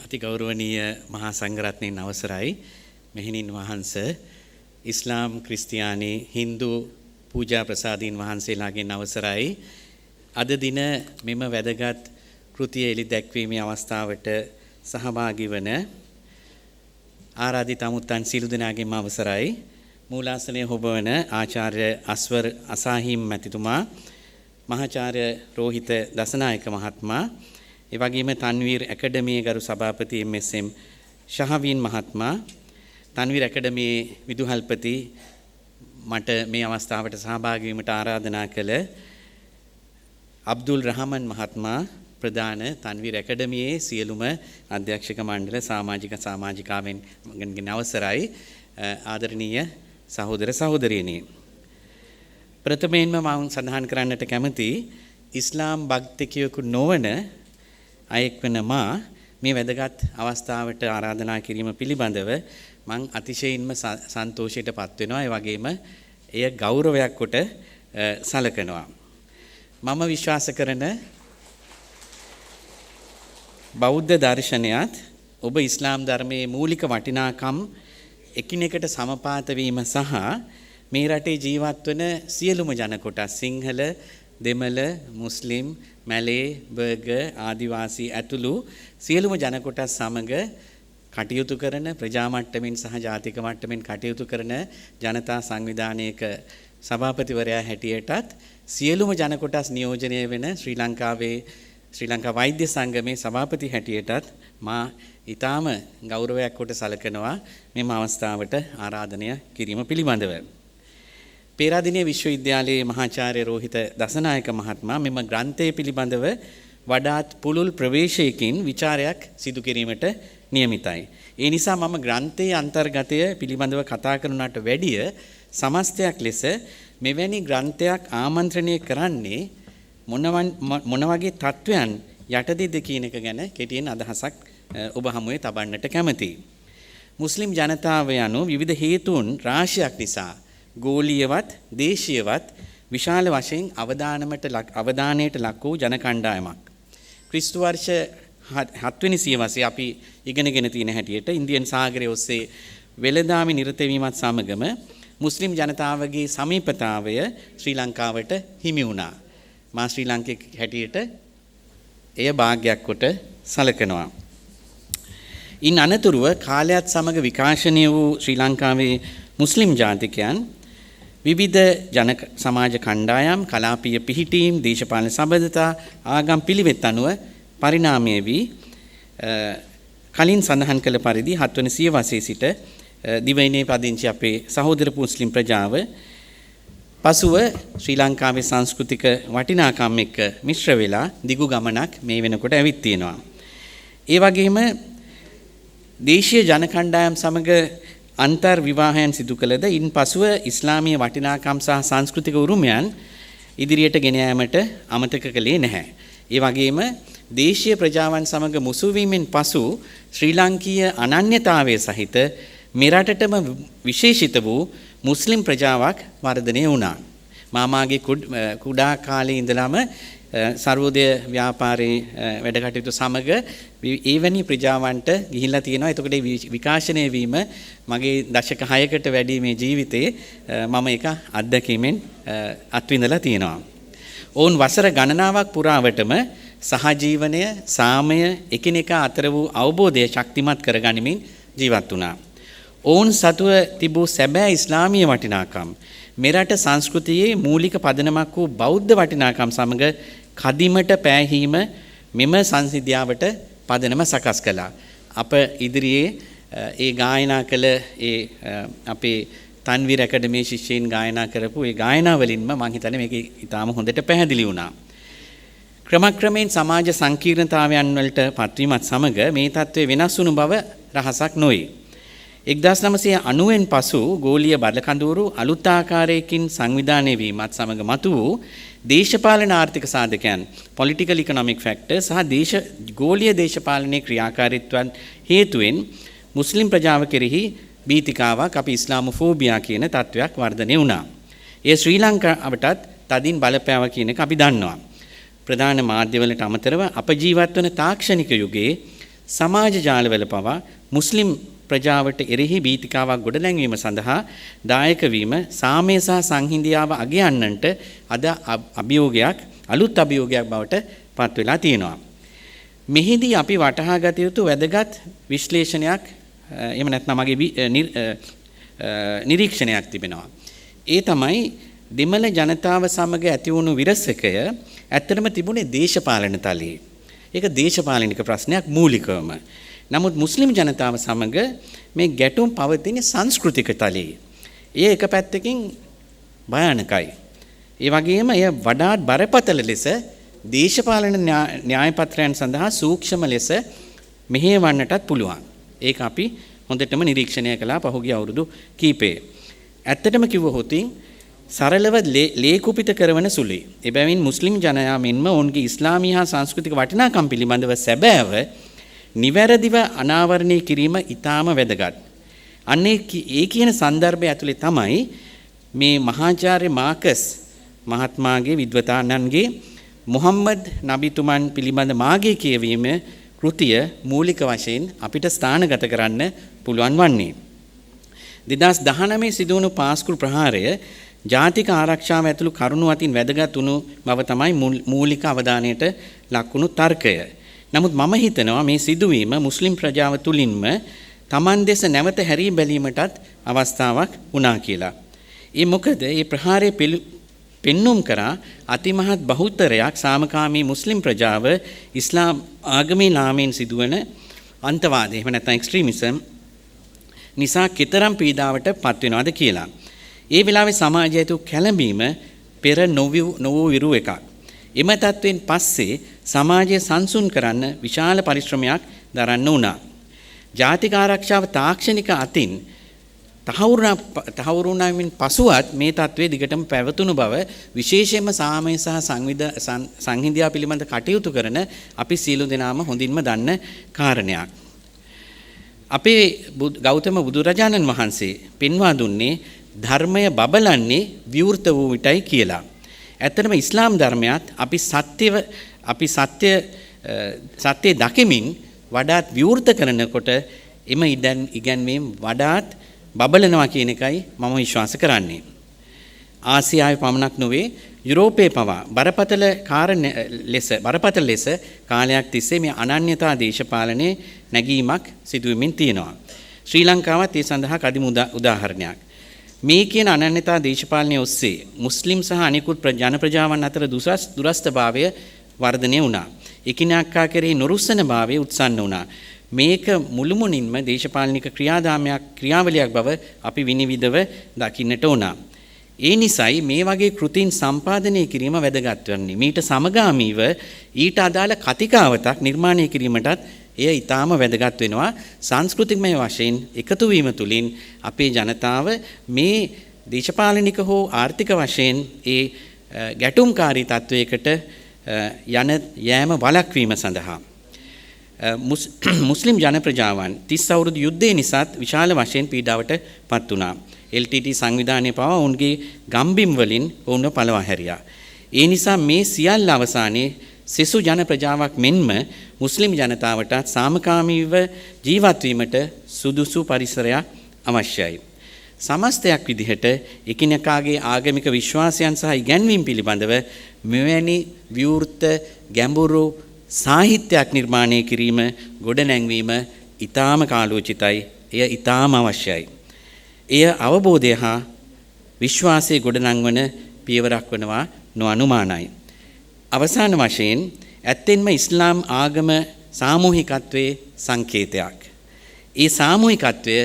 අතිගෞරවනීය මහා සංඝරත්නයන් අවසරයි මෙහෙණින් වහන්ස ඉස්ලාම් ක්‍රිස්තියානි හින්දු පූජා ප්‍රසාදීන් වහන්සේලාගෙන් අවසරයි අද දින මෙම වැදගත් කෘතිය එළි දැක්වීමේ අවස්ථාවට සහභාගී වන ආරාධිත අමුත්තන් සියලු දෙනාගෙන්ම අවසරයි මූලාසනයේ හොබවන ආචාර්ය අස්වර් අසාහිම් මැතිතුමා මහාචාර්ය රෝහිත දසනායක මහත්මයා ඒ වගේම තන්වීර් ඇකඩමියේ ගරු සභාපති එම්.එස්.එම්. ශහවීන් මහත්මයා තන්වීර් ඇකඩමියේ විදුහල්පති මට මේ අවස්ථාවට සහභාගී වීමට ආරාධනා කළ අබ්දුල් රහමන් මහත්මයා ප්‍රධාන තන්වීර් ඇකඩමියේ සියලුම අධ්‍යක්ෂක මණ්ඩල සමාජිකාවෙන්ගෙන් අවසරයි ආදරණීය සහෝදර සහෝදරියනි ප්‍රථමයෙන්ම මම සඳහන් කරන්නට කැමති ඉස්ලාම් භක්තිකයෙකු නොවන අයෙක් වන මා මේ වැදගත් අවස්ථාවට ආරාධනා කිරීම පිළිබඳව මම අතිශයින්ම සන්තෝෂයට පත් වෙනවා ඒ වගේම එය ගෞරවයක් කොට සැලකනවා මම විශ්වාස කරන බෞද්ධ දර්ශනයත් ඔබ ඉස්ලාම් ධර්මයේ මූලික වටිනාකම් එකිනෙකට සමපාත වීම සහ මේ රටේ ජීවත් වන සියලුම ජන කොටස් සිංහල දෙමළ මුස්ලිම් මැලේ බර්ගර් ආදිවාසී ඇතුළු සියලුම ජන කොටස් සමග කටයුතු කරන ප්‍රජා මට්ටමින් සහ ජාතික මට්ටමින් කටයුතු කරන ජනතා සංවිධානයක සභාපතිවරයා හැටියටත් සියලුම ජන කොටස් නියෝජනය වෙන ශ්‍රී ලංකා වෛද්‍ය සංගමේ සභාපති හැටියටත් මා ඊටාම ගෞරවයක් කොට සැලකනවා මෙම අවස්ථාවට ආරාධනය කිරීම පිළිබඳව. පේරාදෙණිය විශ්වවිද්‍යාලයේ මහාචාර්ය රෝහිත දසනායක මහත්මයා මෙම ග්‍රන්ථය පිළිබඳව වඩාත් පුළුල් ප්‍රවේශයකින් විචාරයක් සිදු කිරීමට නියමිතයි. ඒ නිසා මම ග්‍රන්ථයේ අන්තර්ගතය පිළිබඳව කතා කරනට වැඩිය සමස්තයක් ලෙස මෙවැනි ග්‍රන්ථයක් ආමන්ත්‍රණය කරන්නේ මොන වගේ තත්වයන් යටතේද කියන එක ගැන කෙටියෙන් අදහසක් ඔබ හමුවේ තබන්නට කැමතියි. මුස්ලිම් ජනතාව යනු විවිධ හේතුන් රාශියක් නිසා ගෝලීයවත් දේශීයවත් විශාල වශයෙන් අවධානයට ලක් වූ ජන කණ්ඩායමක්. ක්‍රිස්තු වර්ෂ 7 වෙනි සියවසේ අපි ඉගෙනගෙන තියෙන හැටියට ඉන්දියන් සාගරය ඔස්සේ වෙළඳාමේ නිරත වීමත් සමගම මුස්ලිම් ජනතාවගේ සමීපතාවය ශ්‍රී ලංකාවට හිමි වුණා. මා ශ්‍රී ලාංකික හැටියට එය භාග්‍යයක් කොට සැලකනවා. ඉන් අනතුරුව කාලයත් සමග විකාශනය වූ ශ්‍රී ලංකාවේ මුස්ලිම් ජාතිකයන් විවිධ ජන සමාජ කණ්ඩායම් කලාපීය පිහිටීම් දේශපාලන සබඳතා ආගම් පිළිවෙත් අනුව පරිණාමය වී කලින් සඳහන් කළ පරිදි 7 වන සියවසේ සිට දිවයිනේ පදිංචි අපේ සහෝදර මුස්ලිම් ප්‍රජාව පසුව ශ්‍රී ලංකාවේ සංස්කෘතික වටිනාකම් එක්ක මිශ්‍ර වෙලා දිගු ගමනක් මේ වෙනකොට ඇවිත් තියෙනවා. ඒ වගේම දේශීය ජන කණ්ඩායම් සමග අන්තර් විවාහයන් සිදු කළද ඉන් පසුව ඉස්ලාමීය වටිනාකම් සහ සංස්කෘතික උරුමයන් ඉදිරියට ගෙන යාමට අමතක කළේ නැහැ. ඒ වගේම දේශීය ප්‍රජාවන් සමග මුසු වීමෙන් පසු ශ්‍රී ලාංකීය අනන්‍යතාවය සහිත මෙරටටම විශේෂිත වූ මුස්ලිම් ප්‍රජාවක් වර්ධනය වුණා. මාමාගේ කුඩා කාලේ ඉඳලම සර්වෝදය ව්‍යාපාරයේ වැඩ කටයුතු සමග එවැනි ප්‍රජාවන්ට ගිහිල්ලා තියෙනවා. එතකොට විකාශනය වීම මගේ දශක 6කට වැඩි මේ ජීවිතේ මම ඒක අත්දැකීමෙන් අත්විඳලා තියෙනවා. ඔවුන් වසර ගණනාවක් පුරාවටම සහජීවනය, සාමය, එකිනෙකා අතර වූ අවබෝධය ශක්තිමත් කරගනිමින් ජීවත් වුණා. ඔවුන් සතුව තිබූ සැබෑ ඉස්ලාමීය වටිනාකම් මෙරට සංස්කෘතියේ මූලික පදනමක් වූ බෞද්ධ වටිනාකම් සමග කදිමට පෑහීම මෙම සංසිද්ධියාවට පදනම සකස් කළා. අප ඉදිරියේ ඒ ගායනා කළ අපේ තන්වීර් ඇකඩමියේ ශිෂ්‍යයින් ගායනා කරපු ඒ ගායනා වලින්ම මම හිතන්නේ මේක ඊටාම හොඳට පැහැදිලි වුණා. ක්‍රමක්‍රමයෙන් සමාජ සංකීර්ණතාවයන් වලට පත්වීමත් සමග මේ තත්ත්වය වෙනස් වුණු බව රහසක් නොවේ. 1990න් පසු ගෝලීය බඩකඳවුරු අලුත් ආකාරයකින් සංවිධානය වීමත් සමග මතු වූ දේශපාලන ආර්ථික සාධකයන් political economic factors සහ ගෝලීය දේශපාලනයේ ක්‍රියාකාරීත්වයන් හේතුවෙන් මුස්ලිම් ප්‍රජාව කෙරෙහි බීතිකාවක් අපි ඉස්ලාමොෆෝබියා කියන තත්වයක් වර්ධනය වුණා. ඒ ශ්‍රී ලංකාවටත් තදින් බලපෑවා කියන එක අපි දන්නවා. ප්‍රධාන මාධ්‍යවලට අමතරව අප ජීවත් වන තාක්ෂණික යුගයේ සමාජ ජාලවල පවා මුස්ලිම් ප්‍රජාවට එරෙහි බීතිකාවක් ගොඩනැංවීම සඳහා දායක වීම සාමය සහ සංහිඳියාව අගයන්නන්ට අද අභියෝගයක් අලුත් අභියෝගයක් බවට පත් වෙලා තියෙනවා. මෙහිදී අපි වටහා ගත යුතු වැදගත් විශ්ලේෂණයක් එහෙම නැත්නම් මගේ නිරීක්ෂණයක් තිබෙනවා. ඒ තමයි දෙමළ ජනතාව සමග ඇති වුණු විරසකය ඇත්තටම තිබුණේ දේශපාලන තලයේ. ඒක දේශපාලනික ප්‍රශ්නයක් මූලිකවම. නමුත් මුස්ලිම් ජනතාව සමග මේ ගැටුම් පවතින සංස්කෘතික තලයේ. ඒ එක පැත්තකින් භයානකයි. ඒ වගේම එය වඩාත් බරපතල ලෙස දේශපාලන න්‍යාය පත්‍රයන් සඳහා සූක්ෂම ලෙස මෙහෙයවන්නටත් පුළුවන්. ඒක අපි හොඳටම නිරීක්ෂණය කළා පහුගිය අවුරුදු කීපයේ. ඇත්තටම කිව්වොත් සරලව ලේකුපිත කරන සුළුයි. එබැවින් මුස්ලිම් ජනයා මෙන්ම ඔවුන්ගේ ඉස්ලාමීය හා සංස්කෘතික වටිනාකම් පිළිබඳව සැබෑව නිවැරදිව අනාවරණය කිරීම ඉතාම වැදගත්. අන්නේ ඒ කියන සන්දර්භය ඇතුලේ තමයි මේ මහාචාර්ය මාකස් මහත්මාගේ විද්වතානන්ගේ මුහම්මද් නබිතුමන් පිළිබඳ මාගේ කියවීම කෘතිය මූලික වශයෙන් අපිට ස්ථානගත කරන්න පුළුවන් වන්නේ. 2019 සිදුවුණු පාස්කුල් ප්‍රහාරය ජාතික ආරක්ෂාව ඇතුළු කරුණු අතින් වැදගත් වුණු බව තමයි මූලික අවධානයට ලක්වුණු තර්කය. නමුත් මම හිතනවා මේ සිදුවීම මුස්ලිම් ප්‍රජාව තුලින්ම Taman දෙස නැවත හැරී බැලීමටත් අවස්ථාවක් වුණා කියලා. ඒ මොකද මේ ප්‍රහාරය පෙන්눔 කරා අතිමහත් බහුතරයක් සාමකාමී මුස්ලිම් ප්‍රජාව ඉස්ලාම් ආගමේ නාමයෙන් සිදුවන අන්තවාදය එහෙම නැත්නම් එක්ස්ට්‍රීමිසම් නිසා කතරම් පීඩාවට පත් වෙනවද කියලා. ඒ වෙලාවේ සමාජය තු කැළඹීම පෙර නොවූ විරු එකක්. එම තත්වෙන් පස්සේ සමාජය සංසුන් කරන්න විශාල පරිශ්‍රමයක් දරන්න වුණා. ජාතික ආරක්ෂාව තාක්ෂණික අතින් තහවුරු වුණාමින් පසුවත් මේ තත්ත්වයේ දිගටම පැවතුණු බව විශේෂයෙන්ම සාමය සහ සංහිඳියා පිළිබඳ කටයුතු කරන අපි සියලු දෙනාම හොඳින්ම දන්න කාරණයක්. අපේ ගෞතම බුදුරජාණන් වහන්සේ පෙන්වා දුන්නේ ධර්මය බබලන්නේ විවෘත වූ විටයි කියලා. ඇත්තටම ඉස්ලාම් ධර්මයත් අපි සත්‍ය දකිමින් වඩාත් විවෘත කරනකොට එම ඉගැන්වීම් වඩාත් බබලනවා කියන එකයි මම විශ්වාස කරන්නේ. ආසියාවේ පමණක් නොවේ යුරෝපයේ පවා බරපතල ලෙස කාලයක් තිස්සේ මේ අනන්‍යතා දේශපාලනයේ නැගීමක් සිදුවෙමින් තියෙනවා. ශ්‍රී ලංකාවත් ඒ සඳහා කදිම උදාහරණයක්. මේ කියන අනන්‍යතා දේශපාලනයේ ඔස්සේ මුස්ලිම් සහ අනිකුත් ජන ප්‍රජාවන් අතර දුරස්ථභාවය වර්ධනය වුණා. එකිනෙකා කෙරෙහි නොරුස්සන භාවය උත්සන්න වුණා. මේක මුළුමනින්ම දේශපාලනික ක්‍රියාවලියක් බව අපි විනිවිදව දකින්නට ඕන. ඒ නිසයි මේ වගේ කෘතීන් සම්පාදනය කිරීම වැදගත් වන්නේ. මීට සමගාමීව ඊට අදාළ කතිකාවතක් නිර්මාණය කිරීමටත් එය ඊටාම වැදගත් වෙනවා. සංස්කෘතිකමය වශයෙන් එකතු වීම තුළින් අපේ ජනතාව මේ දේශපාලනික හෝ ආර්ථික වශයෙන් ඒ ගැටුම්කාරී තත්වයකට යෑම වළක්වීම සඳහා මුස්ලිම් ජන ප්‍රජාවන් 30 අවුරුදු යුද්ධය නිසාත් විශාල වශයෙන් පීඩාවට පත් වුණා. LTT සංවිධානය පවා ඔවුන්ගේ ගම්බිම් වලින් ඔවුන්ව පළවා හැරියා. ඒ නිසා මේ සියල්ල අවසානයේ සෙසු ජන ප්‍රජාවක් මෙන්ම මුස්ලිම් ජනතාවට සාමකාමීව ජීවත් වීමට සුදුසු පරිසරයක් අවශ්‍යයි. සමස්තයක් විදිහට එකිනෙකාගේ ආගමික විශ්වාසයන් සහ ඉගැන්වීම් පිළිබඳව මෙවැනි විවෘත ගැඹුරු සාහිත්‍යයක් නිර්මාණය කිරීම ගොඩනැංවීම ඊටාම කාලෝචිතයි. එය ඊටාම අවශ්‍යයි. එය අවබෝධය හා විශ්වාසයේ ගොඩනංවන පියවරක් වනවා නොඅනුමානයි. අවසාන වශයෙන් ඇත්තෙන්ම ඉස්ලාම් ආගම සාමූහිකත්වයේ සංකේතයක්. ඒ සාමූහිකත්වය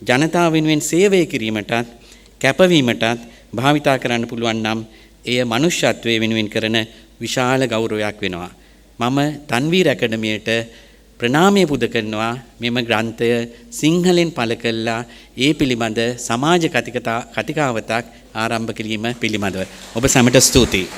ජනතාව වෙනුවෙන් සේවය කිරීමටත් කැපවීමටත් භාවිතා කරන්න පුළුවන් නම් එය මනුෂ්‍යත්වයේ වෙනුවෙන් කරන විශාල ගෞරවයක් වෙනවා. මම තන්වීර් ඇකඩමියට ප්‍රණාමය පුද කරනවා මෙම ග්‍රන්ථය සිංහලෙන් පළ කළා ඒ පිළිබඳ සමාජ කතිකාවතක් ආරම්භ කිරීම පිළිබඳව. ඔබ සැමට ස්තුතියි.